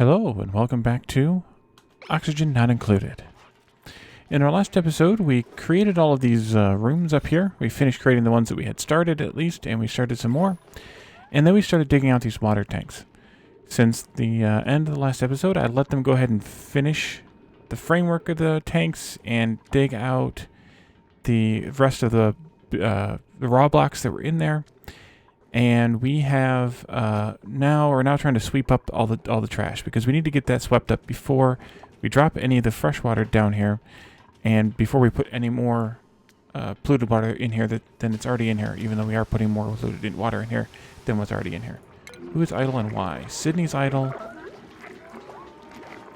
Hello and welcome back to Oxygen Not Included. In our last episode, we created all of these rooms up here. We finished creating the ones that we had started at least, and we started some more. And then we started digging out these water tanks. Since the end of the last episode, I let them go ahead and finish the framework of the tanks and dig out the rest of the raw blocks that were in there. And we have we're now trying to sweep up all the trash because we need to get that swept up before we drop any of the fresh water down here, and before we put any more polluted water in here than it's already in here. Even though we are putting more polluted water in here than what's already in here. Who is idle and why? Sydney's idle. For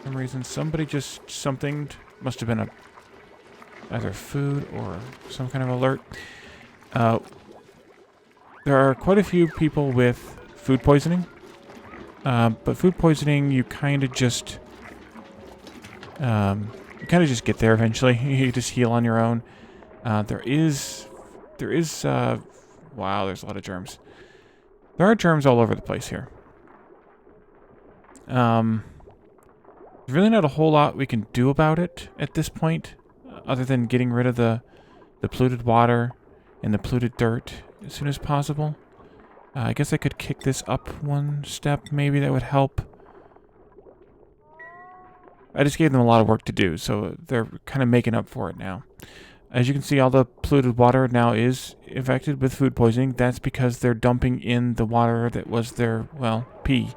some reason, somebody just must have been either food or some kind of alert. There are quite a few people with food poisoning, but food poisoning you kind of just get there eventually. You just heal on your own. Wow, there's a lot of germs. There are germs all over the place here. There's really not a whole lot we can do about it at this point, other than getting rid of the polluted water and the polluted dirt as soon as possible. I guess I could kick this up one step. Maybe that would help. I just gave them a lot of work to do, so they're kind of making up for it now. As you can see, all the polluted water now is infected with food poisoning. That's because they're dumping in the water that was their, pee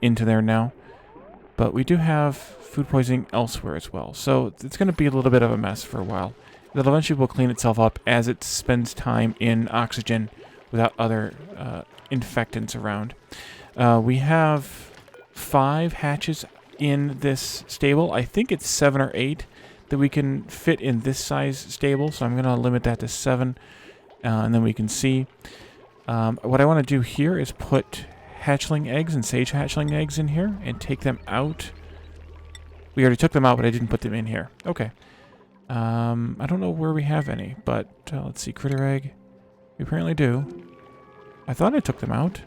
into there now. But we do have food poisoning elsewhere as well. So it's going to be a little bit of a mess for a while. That eventually will clean itself up as it spends time in oxygen without other infectants around. We have 5 hatches in this stable. I think it's 7 or 8 that we can fit in this size stable, so I'm going to limit that to 7, and then we can see. What I want to do here is put hatchling eggs and sage hatchling eggs in here and take them out. We already took them out, but I didn't put them in here. Okay. I don't know where we have any, but let's see, critter egg. We apparently do. I thought I took them out.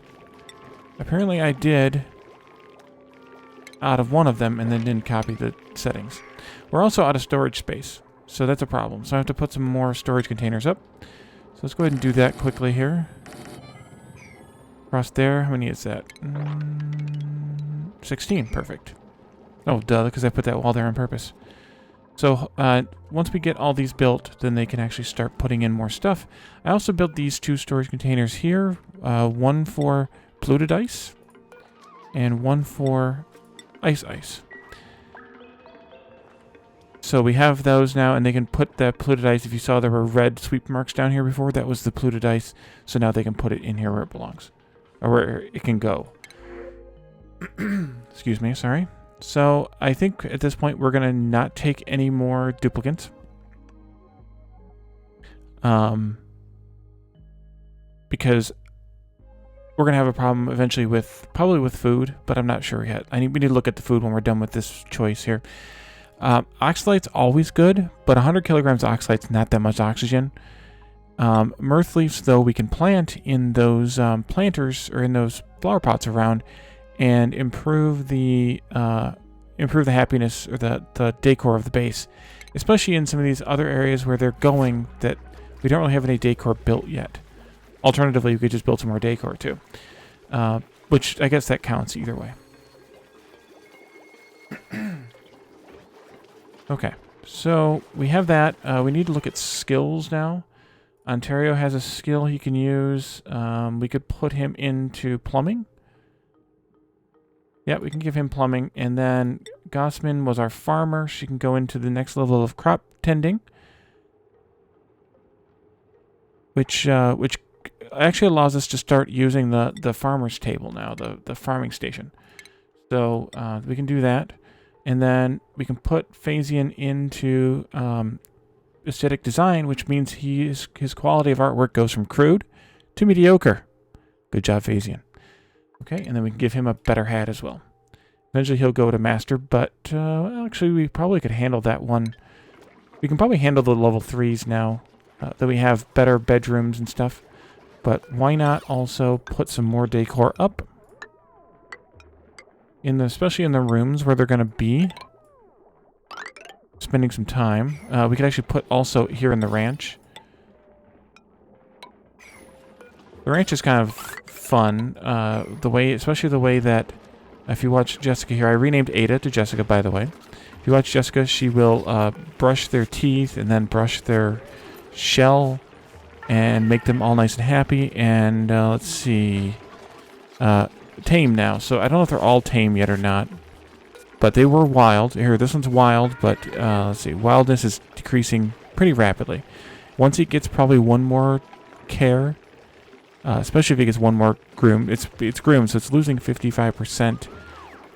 Apparently I did out of one of them and then didn't copy the settings. We're also out of storage space, so that's a problem. So I have to put some more storage containers up. So let's go ahead and do that quickly here. Across there, how many is that? 16, perfect. Oh, duh, because I put that wall there on purpose. So once we get all these built, then they can actually start putting in more stuff. I also built these 2 storage containers here. One for polluted ice and one for ice. So we have those now, and they can put that polluted ice. If you saw there were red sweep marks down here before, that was the polluted ice. So now they can put it in here where it belongs, or where it can go. Excuse me, sorry. So I think at this point we're going to not take any more duplicants. Because we're going to have a problem eventually probably with food, but I'm not sure yet. We need to look at the food when we're done with this choice here. Oxalate's always good, but 100 kilograms of oxalate's not that much oxygen. Mirth leaves, though, we can plant in those planters or in those flower pots around, and improve the happiness or the decor of the base, especially in some of these other areas where they're going that we don't really have any decor built yet. Alternatively, we could just build some more decor too, which I guess that counts either way. Okay, so we have that. We need to look at skills now. Ontario has a skill he can use. We could put him into plumbing. Yeah, we can give him plumbing. And then Gossman was our farmer. She can go into the next level of crop tending. Which actually allows us to start using the farmer's table now, the farming station. So we can do that. And then we can put Phasian into aesthetic design, which means his quality of artwork goes from crude to mediocre. Good job, Phasian. Okay, and then we can give him a better hat as well. Eventually he'll go to master, but actually we probably could handle that one. We can probably handle the level 3s now that we have better bedrooms and stuff. But why not also put some more decor up? especially in the rooms where they're going to be spending some time. We could actually put also here in the ranch. The ranch is kind of fun. Especially the way that, if you watch Jessica here, I renamed Ada to Jessica, by the way. If you watch Jessica, she will brush their teeth and then brush their shell and make them all nice and happy. And let's see, tame now. So I don't know if they're all tame yet or not, but they were wild. Here, this one's wild, but let's see, wildness is decreasing pretty rapidly. Once it gets probably one more care, especially if it gets one more groom, it's groomed, so it's losing 55%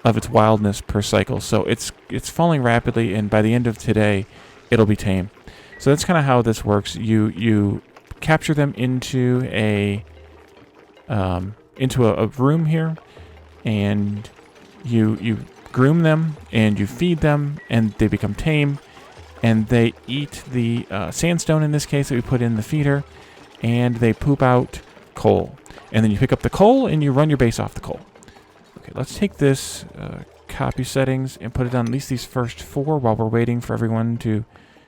of its wildness per cycle. So it's falling rapidly, and by the end of today, it'll be tame. So that's kind of how this works. You capture them into a room here, and you groom them and you feed them, and they become tame, and they eat the sandstone in this case that we put in the feeder, and they poop out coal. And then you pick up the coal and you run your base off the coal. Okay, let's take this copy settings and put it on at least these first 4 while we're waiting for everyone to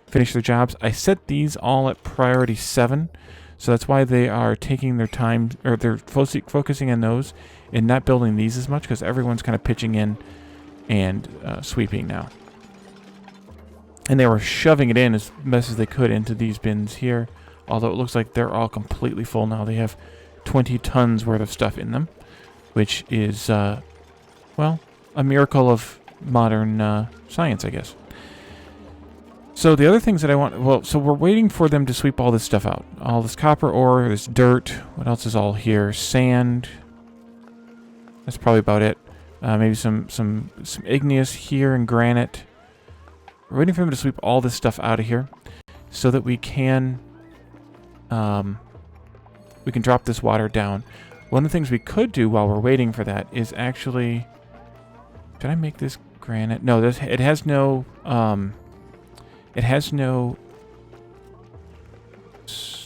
finish their jobs. I set these all at priority 7, so that's why they are taking their time, or they're focusing on those and not building these as much, because everyone's kind of pitching in and sweeping now. And they were shoving it in as best as they could into these bins here, although it looks like they're all completely full now. They have 20 tons worth of stuff in them, which is, well, a miracle of modern science, I guess. So the other things that I want, well, so we're waiting for them to sweep all this stuff out. All this copper ore, this dirt, what else is all here? Sand. That's probably about it. Maybe some igneous here and granite. We're waiting for them to sweep all this stuff out of here so that we can drop this water down. One of the things we could do while we're waiting for that is actually, did I make this granite? No, it has no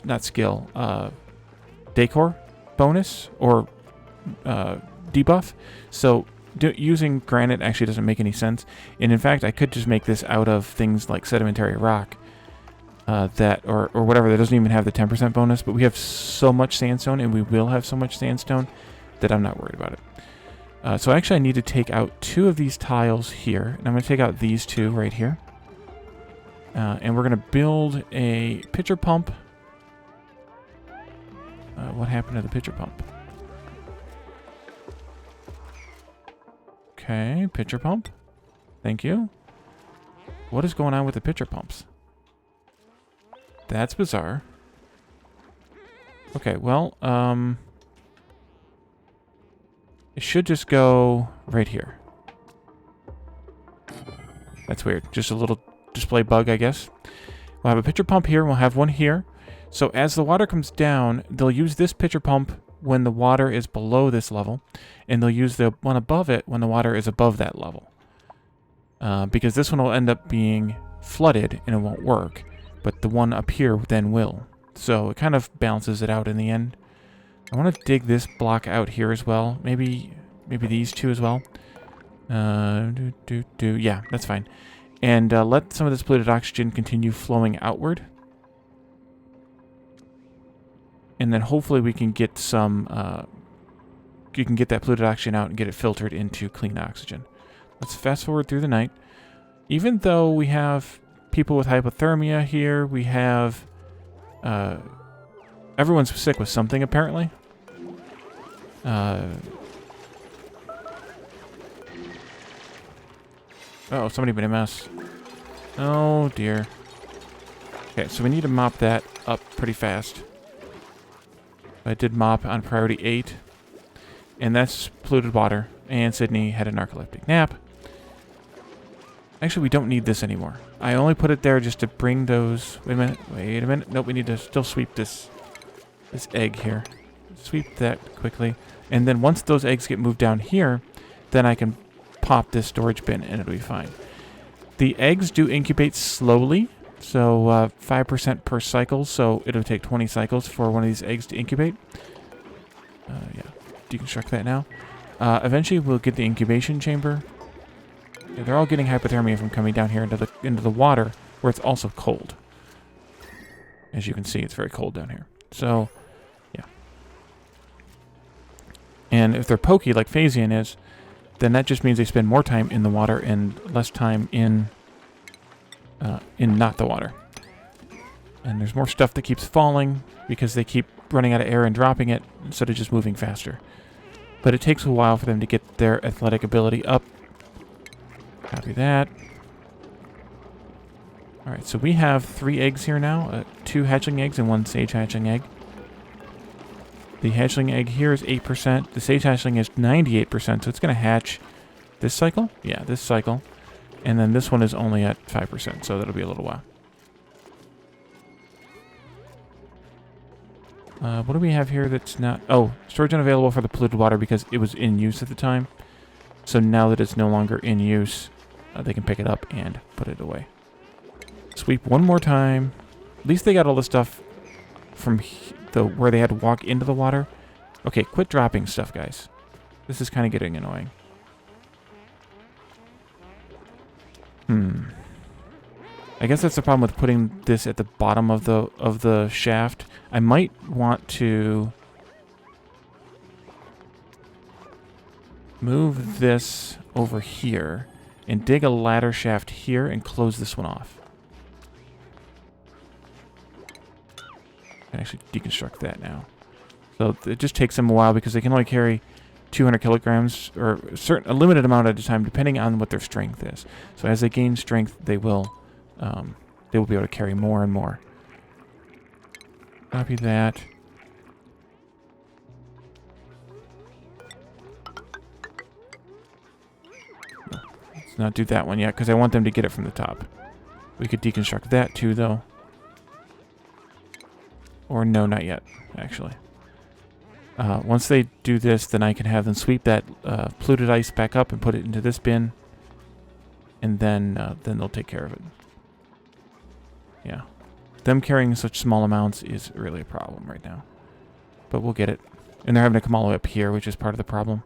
not skill, decor bonus or debuff. So using granite actually doesn't make any sense. And in fact, I could just make this out of things like sedimentary rock, or whatever, that doesn't even have the 10% bonus. But we have so much sandstone, and we will have so much sandstone, that I'm not worried about it. So actually I need to take out 2 of these tiles here, and I'm going to take out these 2 right here. And we're going to build a pitcher pump. What happened to the pitcher pump? Okay, pitcher pump. Thank you. What is going on with the pitcher pumps? That's bizarre. Okay, well, it should just go right here. That's weird. Just a little display bug, I guess. We'll have a pitcher pump here, and we'll have one here. So as the water comes down, they'll use this pitcher pump when the water is below this level, and they'll use the one above it when the water is above that level. Because this one will end up being flooded and it won't work, but the one up here then will. So it kind of balances it out in the end. I want to dig this block out here as well. Maybe these 2 as well. Yeah, that's fine. And let some of this polluted oxygen continue flowing outward. And then hopefully we can get some, you can get that polluted oxygen out and get it filtered into clean oxygen. Let's fast forward through the night. Even though we have people with hypothermia here, we have, everyone's sick with something apparently. Uh-oh, somebody made a mess. Oh dear. Okay, so we need to mop that up pretty fast. I did mop on priority 8. And that's polluted water. And Sydney had a narcoleptic nap. Actually, we don't need this anymore. I only put it there just to bring those... Wait a minute. Nope, we need to still sweep this egg here. Sweep that quickly. And then once those eggs get moved down here, then I can pop this storage bin and it'll be fine. The eggs do incubate slowly. So 5% per cycle, so it'll take 20 cycles for one of these eggs to incubate. Yeah, deconstruct that now. Eventually we'll get the incubation chamber. Yeah, they're all getting hypothermia from coming down here into the water, where it's also cold. As you can see, it's very cold down here. So, yeah. And if they're pokey like Phasian is, then that just means they spend more time in the water and less time in not the water. And there's more stuff that keeps falling because they keep running out of air and dropping it instead of just moving faster. But it takes a while for them to get their athletic ability up. Copy that. Alright, so we have 3 eggs here now. 2 hatchling eggs and 1 sage hatchling egg. The hatchling egg here is 8%. The sage hatchling is 98%, so it's going to hatch this cycle. Yeah, this cycle. And then this one is only at 5%, so that'll be a little while. What do we have here that's not... Oh, storage unavailable for the polluted water because it was in use at the time. So now that it's no longer in use, they can pick it up and put it away. Sweep one more time. At least they got all the stuff from where they had to walk into the water. Okay, quit dropping stuff, guys. This is kind of getting annoying. I guess that's the problem with putting this at the bottom of the shaft. I might want to move this over here and dig a ladder shaft here and close this one off. I can actually deconstruct that now. So it just takes them a while because they can only carry 200 kilograms or a limited amount at a time depending on what their strength is. So as they gain strength, they will be able to carry more and more. Copy that. Let's not do that one yet because I want them to get it from the top. We could deconstruct that too, though. Or no, not yet, actually. Once they do this, then I can have them sweep that polluted ice back up and put it into this bin. And then they'll take care of it. Yeah. Them carrying such small amounts is really a problem right now. But we'll get it. And they're having to come all the way up here, which is part of the problem.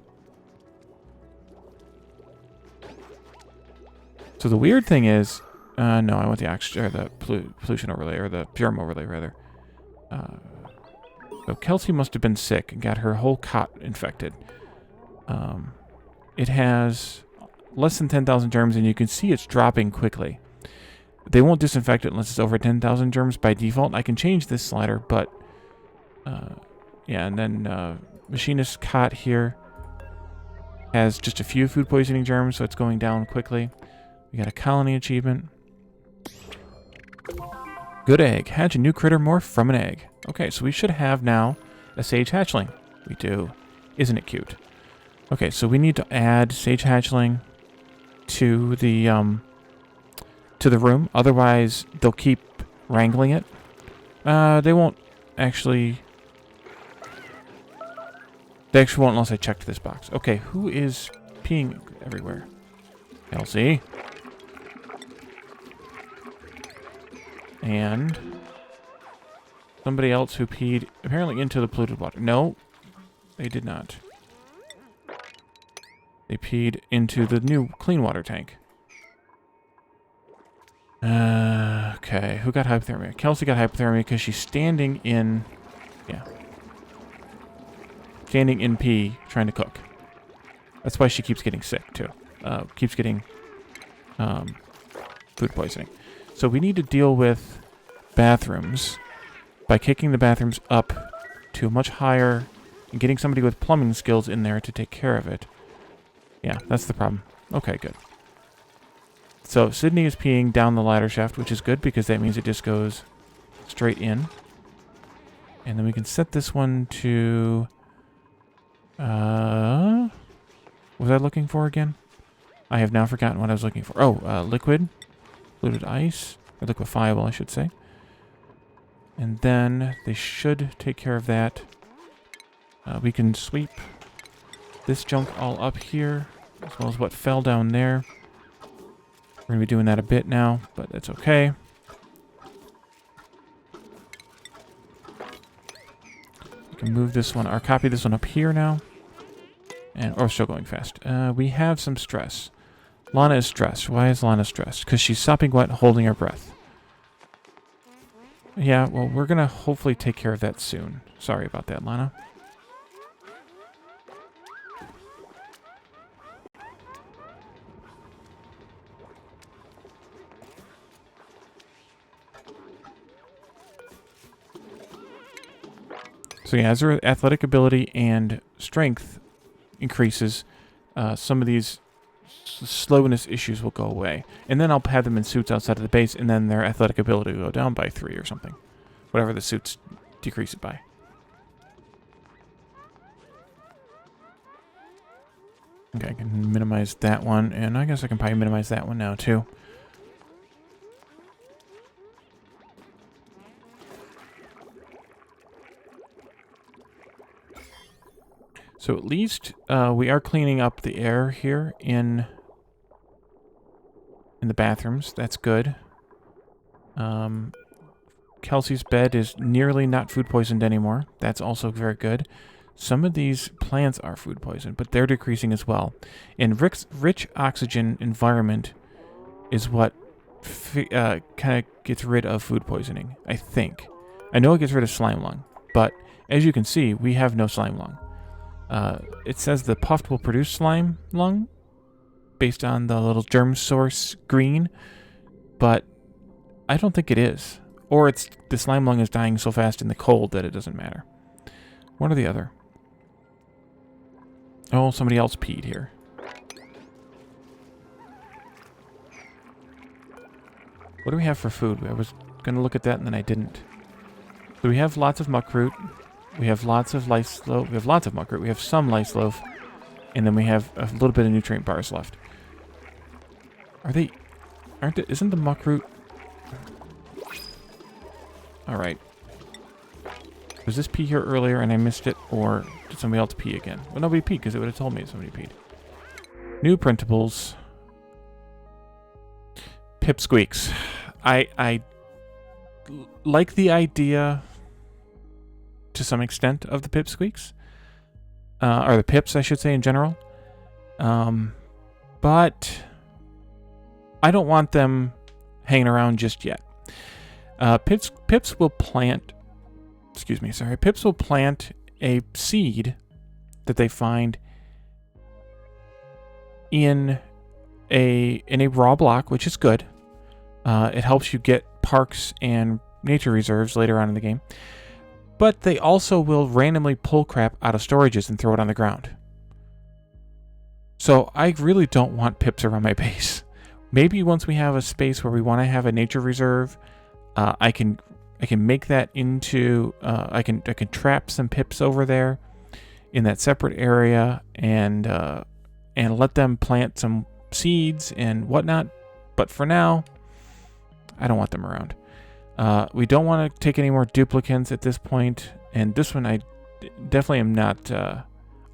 So the weird thing is... no, I want the oxygen, or the pollution overlay, or the Pyrum overlay, rather. So Kelsey must have been sick and got her whole cot infected. It has less than 10,000 germs, and you can see it's dropping quickly. They won't disinfect it unless it's over 10,000 germs by default. I can change this slider, but... yeah, and then Machinist's cot here has just a few food poisoning germs, so it's going down quickly. We got a colony achievement. Good egg. Hatch a new critter morph from an egg. Okay, so we should have now a sage hatchling. We do. Isn't it cute? Okay, so we need to add sage hatchling to the room. Otherwise, they'll keep wrangling it. They won't actually... They actually won't unless I check this box. Okay, who is peeing everywhere? Kelsey. And somebody else who peed apparently into the polluted water. No, they did not. They peed into the new clean water tank. Okay, who got hypothermia? Kelsey got hypothermia because she's standing in... Yeah. Standing in pee, trying to cook. That's why she keeps getting sick, too. Keeps getting food poisoning. So we need to deal with bathrooms by kicking the bathrooms up to a much higher and getting somebody with plumbing skills in there to take care of it. Yeah, that's the problem. Okay, good. So Sydney is peeing down the ladder shaft, which is good because that means it just goes straight in. And then we can set this one to... what was I looking for again? I have now forgotten what I was looking for. Oh, liquid. Polluted ice. Or liquefiable, I should say. And then they should take care of that. We can sweep this junk all up here, as well as what fell down there. We're going to be doing that a bit now, but that's okay. We can move this one, or copy this one up here now. Or still going fast. We have some stress. Lana is stressed. Why is Lana stressed? Because she's sopping wet, holding her breath. Yeah, well, we're going to hopefully take care of that soon. Sorry about that, Lana. So yeah, as her athletic ability and strength increases, some of these slowness issues will go away. And then I'll have them in suits outside of the base, and then their athletic ability will go down by 3 or something. Whatever the suits decrease it by. Okay, I can minimize that one, and I guess I can probably minimize that one now too. So at least we are cleaning up the air here in the bathrooms. That's good. Kelsey's bed is nearly not food poisoned anymore. That's also very good. Some of these plants are food poisoned, but they're decreasing as well. And rich oxygen environment is what kind of gets rid of food poisoning, I think. I know it gets rid of slime lung, but as you can see, we have no slime lung. It says the puffed will produce slime lung based on the little germ source green, but I don't think it is. Or it's the slime lung is dying so fast in the cold that it doesn't matter. One or the other. Oh, somebody else peed here. What do we have for food? I was going to look at that and then I didn't. So we have lots of muckroot. We have lots of lice loaf. We have lots of muckroot. We have some lice loaf. And then we have a little bit of nutrient bars left. Isn't the muckroot... Alright. Was this pee here earlier and I missed it? Or did somebody else pee again? Well, nobody peed because it would have told me if somebody peed. New printables. Pipsqueaks. I like the idea to some extent of the pipsqueaks. Or the pips, I should say, in general. But I don't want them hanging around just yet. Pips will plant... Excuse me, sorry. Pips will plant a seed that they find in a raw block, which is good. It helps you get parks and nature reserves later on in the game. But they also will randomly pull crap out of storages and throw it on the ground. So I really don't want pips around my base. Maybe once we have a space where we want to have a nature reserve, I can make that into I can trap some pips over there in that separate area and let them plant some seeds and whatnot. But for now, I don't want them around. We don't want to take any more duplicants at this point, and this one I definitely am not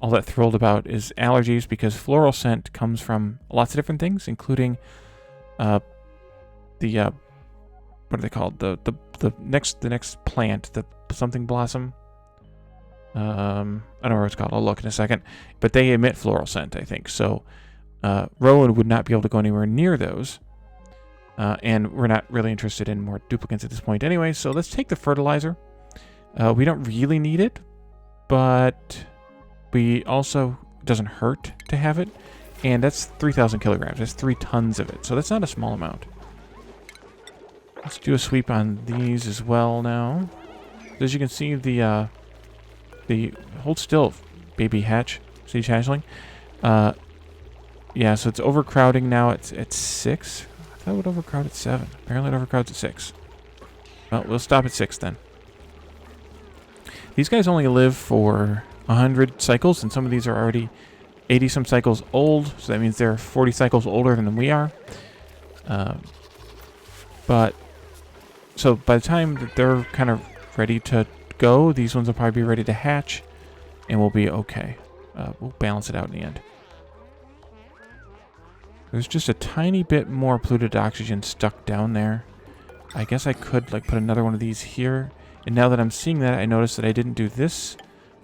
all that thrilled about is allergies, because floral scent comes from lots of different things, including what are they called? The next plant, the something blossom. I don't know what it's called. I'll look in a second. But they emit floral scent, I think. So Rowan would not be able to go anywhere near those. And we're not really interested in more duplicants at this point anyway, so let's take the fertilizer. We don't really need it, but we also... It doesn't hurt to have it. And that's 3,000 kilograms. That's 3 tons of it, so that's not a small amount. Let's do a sweep on these as well now. As you can see, the hold still, baby siege hatchling. Yeah, so it's overcrowding now. It's at 6. I thought it would overcrowd at 7. Apparently it overcrowds at 6. Well, we'll stop at 6 then. These guys only live for 100 cycles, and some of these are already 80-some cycles old, so that means they're 40 cycles older than we are. So by the time that they're kind of ready to go, these ones will probably be ready to hatch, and we'll be okay. We'll balance it out in the end. There's just a tiny bit more polluted oxygen stuck down there. I guess I could put another one of these here. And now that I'm seeing that, I noticed that I didn't do this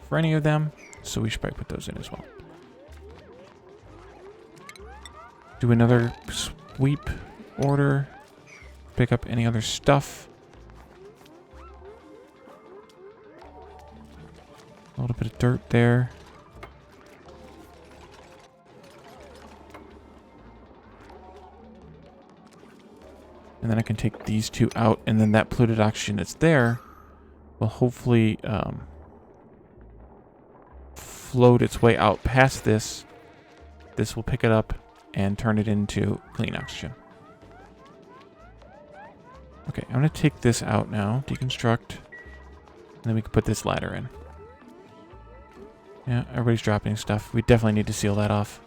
for any of them, so we should probably put those in as well. Do another sweep order. Pick up any other stuff. A little bit of dirt there. And then I can take these two out, and then that polluted oxygen that's there will hopefully float its way out past this. This will pick it up and turn it into clean oxygen. Okay, I'm going to take this out now, deconstruct, and then we can put this ladder in. Yeah, everybody's dropping stuff. We definitely need to seal that off.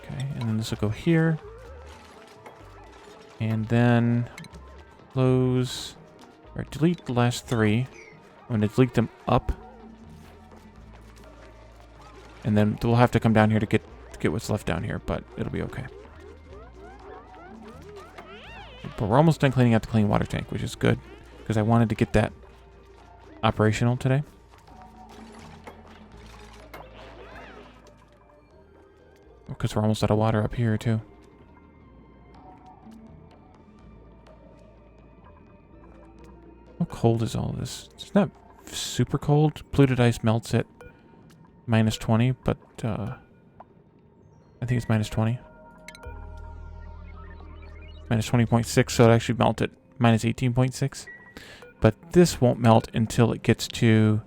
Okay, and then this will go here. And then close, or delete the last three. I'm going to delete them up. And then we'll have to come down here to get what's left down here, but it'll be okay. But we're almost done cleaning out the clean water tank, which is good, because I wanted to get that operational today. Because we're almost out of water up here, too. How cold is all this? It's not super cold. Polluted ice melts at -20, but I think it's -20. -20.6, so it actually melt at -18.6. But this won't melt until it gets to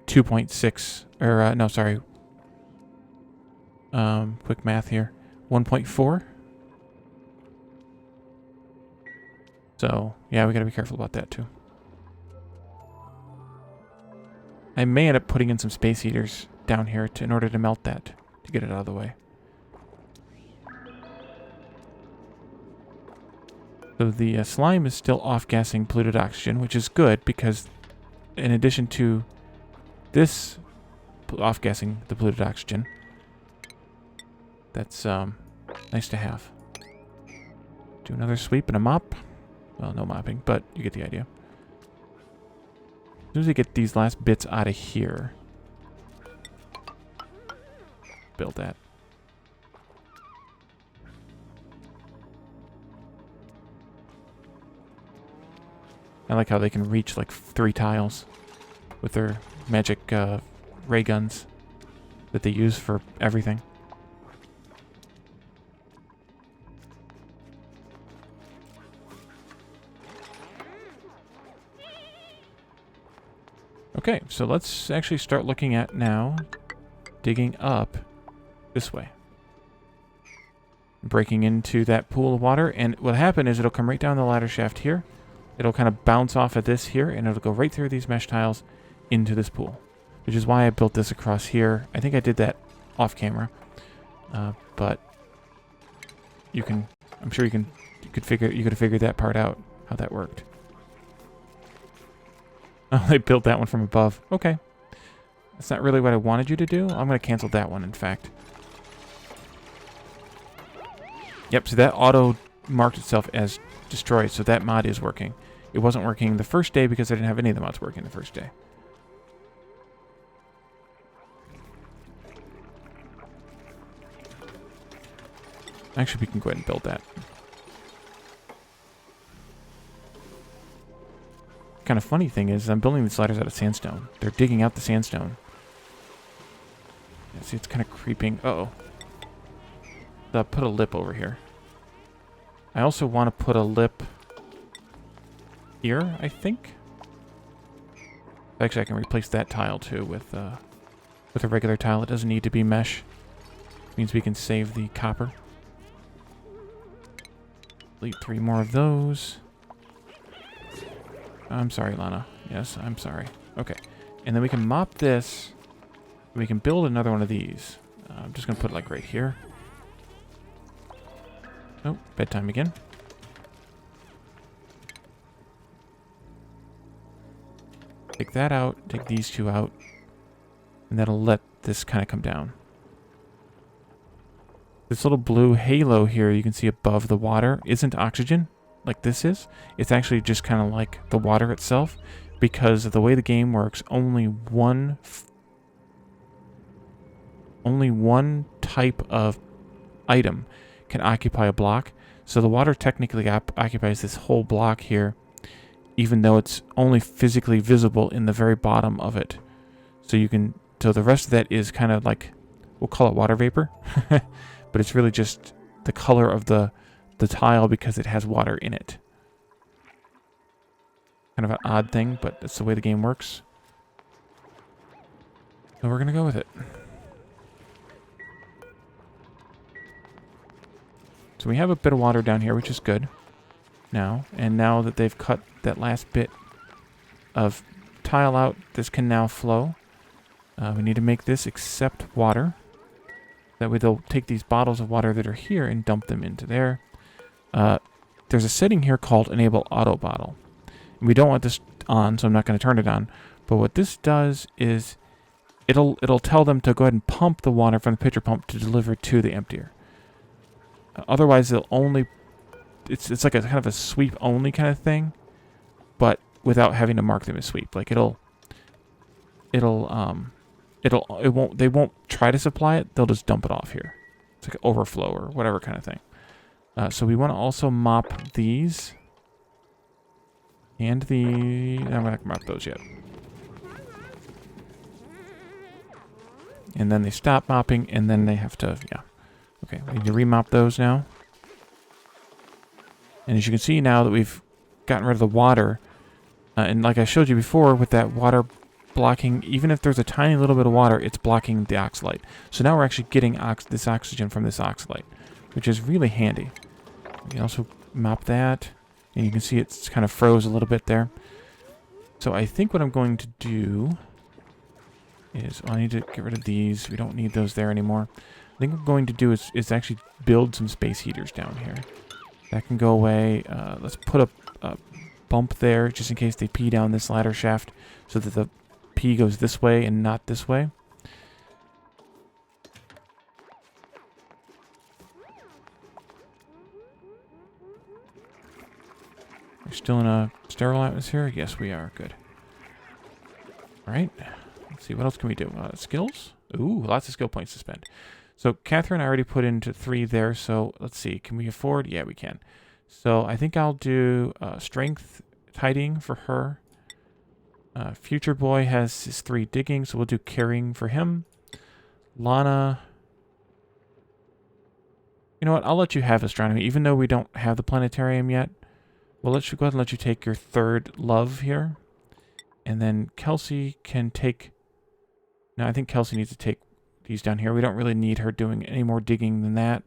2.6, or no, sorry. Quick math here. 1.4. So, yeah, we gotta be careful about that, too. I may end up putting in some space heaters down here in order to melt that, to get it out of the way. So the slime is still off-gassing polluted oxygen, which is good, because in addition to this off-gassing the polluted oxygen, that's nice to have. Do another sweep and a mop. Well, no mopping, but you get the idea. As soon as we get these last bits out of here, build that. I like how they can reach like 3 tiles with their magic ray guns that they use for everything. Okay, so let's actually start looking at now digging up this way. Breaking into that pool of water, and what'll happen is it'll come right down the ladder shaft here. It'll kind of bounce off of this here, and it'll go right through these mesh tiles into this pool, which is why I built this across here. I think I did that off camera, but you can, I'm sure you could have figured that part out, how that worked. Oh, they built that one from above. Okay. That's not really what I wanted you to do. I'm going to cancel that one, in fact. Yep, so that auto marked itself as destroyed, so that mod is working. It wasn't working the first day because I didn't have any of the mods working the first day. Actually, we can go ahead and build that. Kind of funny thing is I'm building these ladders out of sandstone. They're digging out the sandstone. Yeah, see, it's kind of creeping. Uh-oh. I'll put a lip over here. I also want to put a lip here, I think. Actually, I can replace that tile too with a regular tile. It doesn't need to be mesh. It means we can save the copper. Delete 3 more of those. I'm sorry, Lana. Yes, I'm sorry. Okay. And then we can mop this. We can build another one of these. I'm just going to put it like right here. Oh, bedtime again. Take that out. Take these 2 out. And that'll let this kind of come down. This little blue halo here you can see above the water isn't oxygen. Like this is. It's actually just kind of like the water itself, because of the way the game works, only one only one type of item can occupy a block. So the water technically occupies this whole block here, even though it's only physically visible in the very bottom of it. So the rest of that is kind of like, we'll call it water vapor, but it's really just the color of the tile because it has water in it. Kind of an odd thing, but that's the way the game works. So we're going to go with it. So we have a bit of water down here, which is good now. And now that they've cut that last bit of tile out, this can now flow. We need to make this accept water. That way they'll take these bottles of water that are here and dump them into there. There's a setting here called Enable Auto Bottle. We don't want this on, so I'm not going to turn it on. But what this does is it'll tell them to go ahead and pump the water from the pitcher pump to deliver to the emptier. Otherwise, they'll only... It's like a kind of a sweep only kind of thing, but without having to mark them as sweep. Like they won't try to supply it. They'll just dump it off here. It's like an overflow or whatever kind of thing. So we want to also mop these. And I'm not going to mop those yet. And then they stop mopping, and then they have to, yeah. Okay, we need to remop those now. And as you can see now that we've gotten rid of the water, and like I showed you before with that water blocking, even if there's a tiny little bit of water, it's blocking the oxalate. So now we're actually getting this oxygen from this oxalate, which is really handy. We can also mop that, and you can see it's kind of froze a little bit there. So I think what I'm going to do is, I need to get rid of these. We don't need those there anymore. I think what I'm going to do is actually build some space heaters down here. That can go away. Let's put a bump there just in case they pee down this ladder shaft so that the pee goes this way and not this way. We're still in a sterile atmosphere? Yes, we are. Good. Alright. Let's see, what else can we do? Skills? Ooh, lots of skill points to spend. So Catherine I already put into 3 there, so let's see. Can we afford? Yeah, we can. So I think I'll do strength tidying for her. Future Boy has his 3 digging, so we'll do carrying for him. Lana... You know what? I'll let you have astronomy, even though we don't have the planetarium yet. We'll go ahead and let you take your 3rd love here. And then Kelsey can take... No, I think Kelsey needs to take these down here. We don't really need her doing any more digging than that.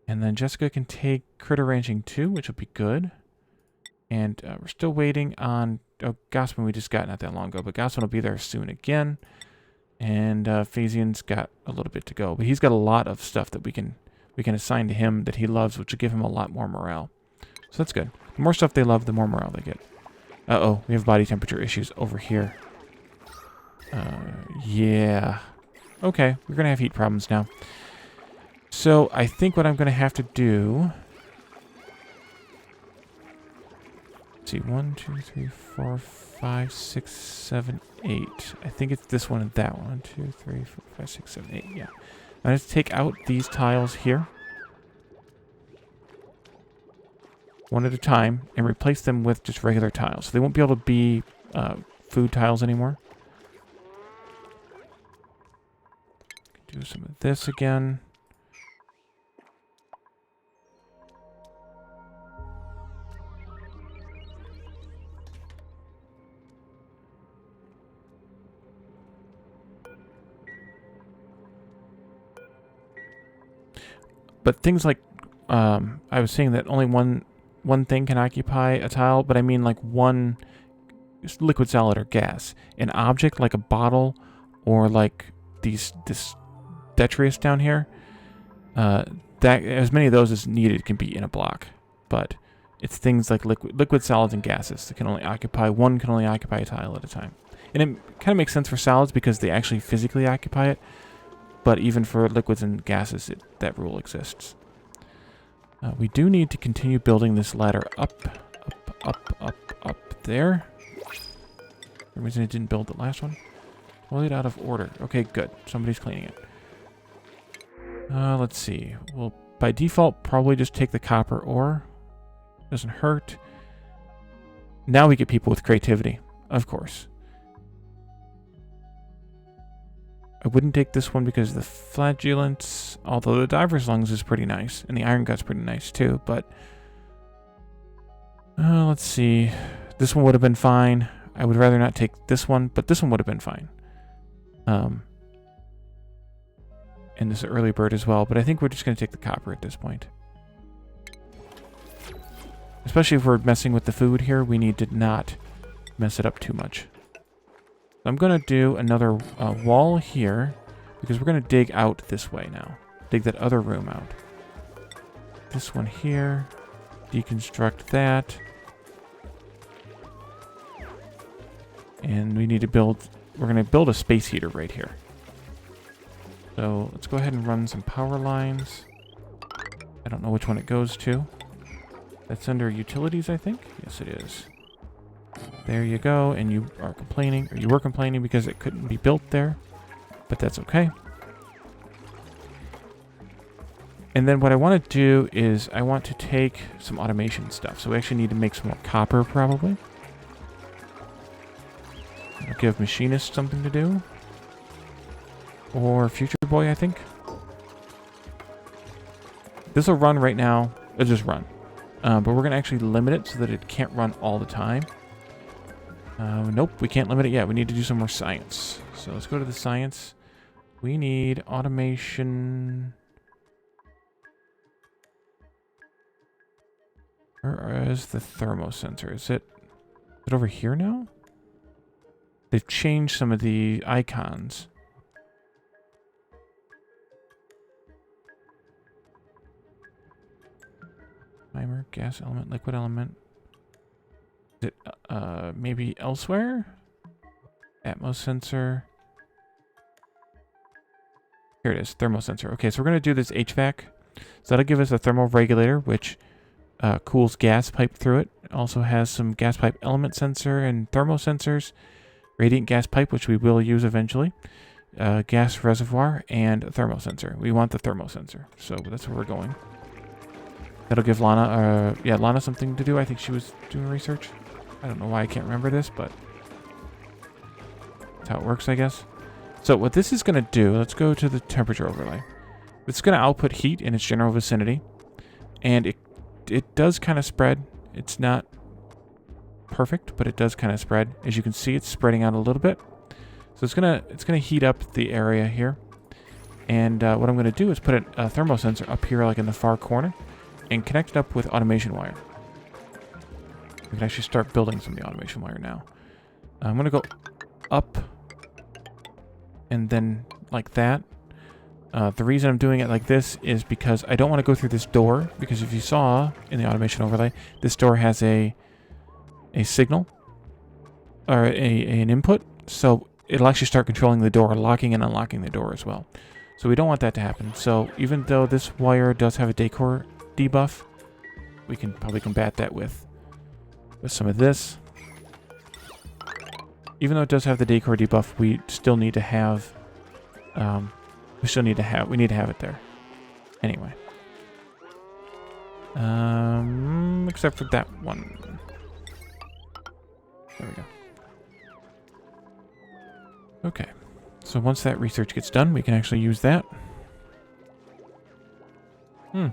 And then Jessica can take critter ranching too, which will be good. And we're still waiting on... Oh, Gospin we just got not that long ago, but Gospin will be there soon again. And Phazian's got a little bit to go. But he's got a lot of stuff that we can assign to him that he loves, which will give him a lot more morale. So that's good. The more stuff they love, the more morale they get. Uh-oh, we have body temperature issues over here. Yeah. Okay, we're going to have heat problems now. So I think what I'm going to have to do... Let's see, 1, 2, 3, 4, 5, 6, 7, 8. I think it's this one and that one. 1, 2, 3, 4, 5, 6, 7, 8. Yeah. I'm going to take out these tiles here, one at a time, and replace them with just regular tiles. So they won't be able to be food tiles anymore. Do some of this again. But things like, I was saying that only one thing can occupy a tile, but I mean like one liquid, solid, or gas. An object like a bottle or like this detritus down here, that as many of those as needed can be in a block. But it's things like liquid, solids, and gases that can only occupy a tile at a time. And it kind of makes sense for solids because they actually physically occupy it. But even for liquids and gases, that rule exists. We do need to continue building this ladder up there. For some reason it didn't build the last one. Totally out of order. Okay, good. Somebody's cleaning it. Let's see. We'll, by default, probably just take the copper ore. Doesn't hurt. Now we get people with creativity, of course. I wouldn't take this one because of the flagellants, although the diver's lungs is pretty nice, and the iron gut's pretty nice too, but... let's see. This one would have been fine. I would rather not take this one, but this one would have been fine. And this early bird as well, but I think we're just going to take the copper at this point. Especially if we're messing with the food here, we need to not mess it up too much. I'm going to do another wall here, because we're going to dig out this way now. Dig that other room out. This one here. Deconstruct that. And we need to build... We're going to build a space heater right here. So let's go ahead and run some power lines. I don't know which one it goes to. That's under utilities, I think. Yes, it is. There you go. And you are complaining, or you were complaining because it couldn't be built there, but that's okay. And then what I want to do is I want to take some automation stuff. So we actually need to make some more copper, probably. I'll give machinist something to do. Or future boy, I think. This will run right now. It'll just run. But we're going to actually limit it so that it can't run all the time. Nope, we can't limit it yet. We need to do some more science. So let's go to the science. We need automation. Where is the thermosensor? Is it over here now? They've changed some of the icons. Timer, gas element, liquid element. Is it maybe elsewhere? Atmos sensor. Here it is, thermosensor. Okay, so we're going to do this HVAC. So that'll give us a thermal regulator, which cools gas pipe through it. It also has some gas pipe element sensor and thermosensors. Radiant gas pipe, which we will use eventually. Gas reservoir and a thermosensor. We want the thermosensor, so that's where we're going. That'll give Lana, Lana something to do. I think she was doing research. I don't know why I can't remember this, but that's how it works, I guess. So what this is going to do, let's go to the temperature overlay. It's going to output heat in its general vicinity, and it does kind of spread. It's not perfect, but it does kind of spread. As you can see, it's spreading out a little bit. So it's gonna heat up the area here. And what I'm going to do is put a thermosensor up here, like in the far corner, and connect it up with automation wire. We can actually start building some of the automation wire now. I'm going to go up and then like that. The reason I'm doing it like this is because I don't want to go through this door, because if you saw in the automation overlay, this door has a signal or an input, so it'll actually start controlling the door, locking and unlocking the door as well. So we don't want that to happen. So even though this wire does have a decor debuff, we can probably combat that with some of this. Even though it does have the decor debuff, we still need to have we need to have it there. Anyway. Except for that one. There we go. Okay. So once that research gets done, we can actually use that. I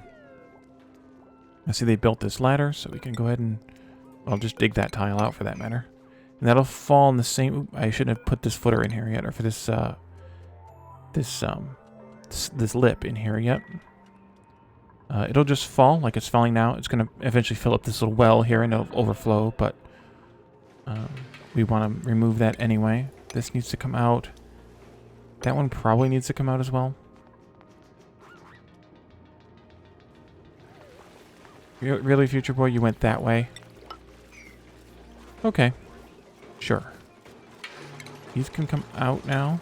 see they built this ladder, so we can go ahead and... I'll just dig that tile out for that matter. And that'll fall in the same... Oop, I shouldn't have put this footer in here yet, or for this, this lip in here yet. It'll just fall like it's falling now. It's going to eventually fill up this little well here and it'll overflow, but we want to remove that anyway. This needs to come out. That one probably needs to come out as well. Really, Future Boy? You went that way? Okay. Sure. These can come out now.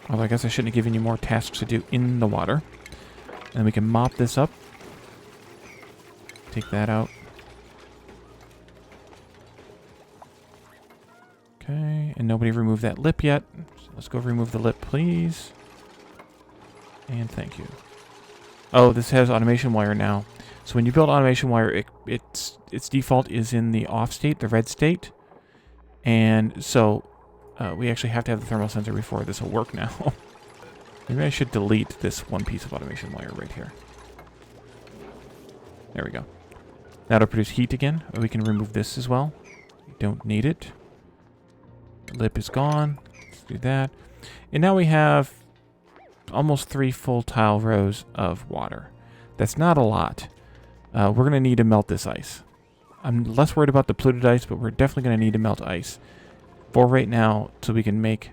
Although I guess I shouldn't have given you more tasks to do in the water. And then we can mop this up. Take that out. Okay, and nobody removed that lip yet. Let's go remove the lip, please. And thank you. Oh, this has automation wire now. So when you build automation wire, its default is in the off state, the red state. And so we actually have to have the thermal sensor before this will work now. Maybe I should delete this one piece of automation wire right here. There we go. Now it'll produce heat again. We can remove this as well. We don't need it. The lip is gone. Let's do that. And now we have almost 3 full tile rows of water. That's not a lot. We're going to need to melt this ice. I'm less worried about the polluted ice, but we're definitely going to need to melt ice for right now so we can make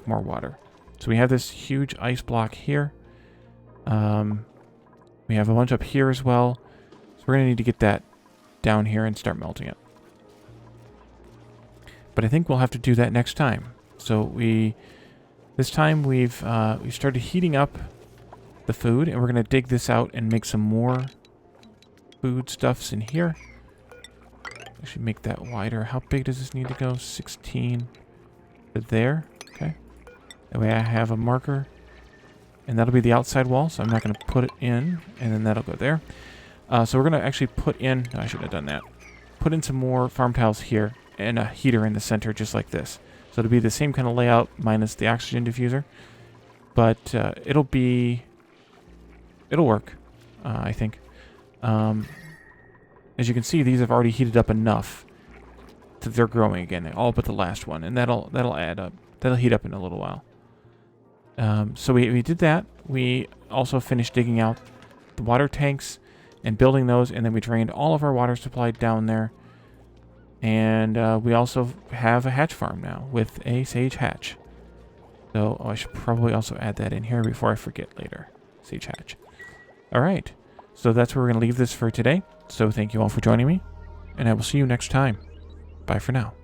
more water. So we have this huge ice block here. We have a bunch up here as well. So we're going to need to get that down here and start melting it. But I think we'll have to do that next time. So this time we started heating up the food, and we're going to dig this out and make some more food stuffs in here. I should make that wider. How big does this need to go? 16 to there. Okay. That way I have a marker. And that'll be the outside wall, so I'm not going to put it in. And then that'll go there. So we're going to actually put in... No, I shouldn't have done that. Put in some more farm tiles here. And a heater in the center, just like this. So it'll be the same kind of layout, minus the oxygen diffuser. But it'll work, I think. As you can see, these have already heated up enough that they're growing again, all but the last one, and that'll add up. That'll heat up in a little while. So we did that. We also finished digging out the water tanks and building those, and then we drained all of our water supply down there. And we also have a hatch farm now with a sage hatch. So I should probably also add that in here before I forget later. Sage hatch. All right. So that's where we're going to leave this for today. So thank you all for joining me, and I will see you next time. Bye for now.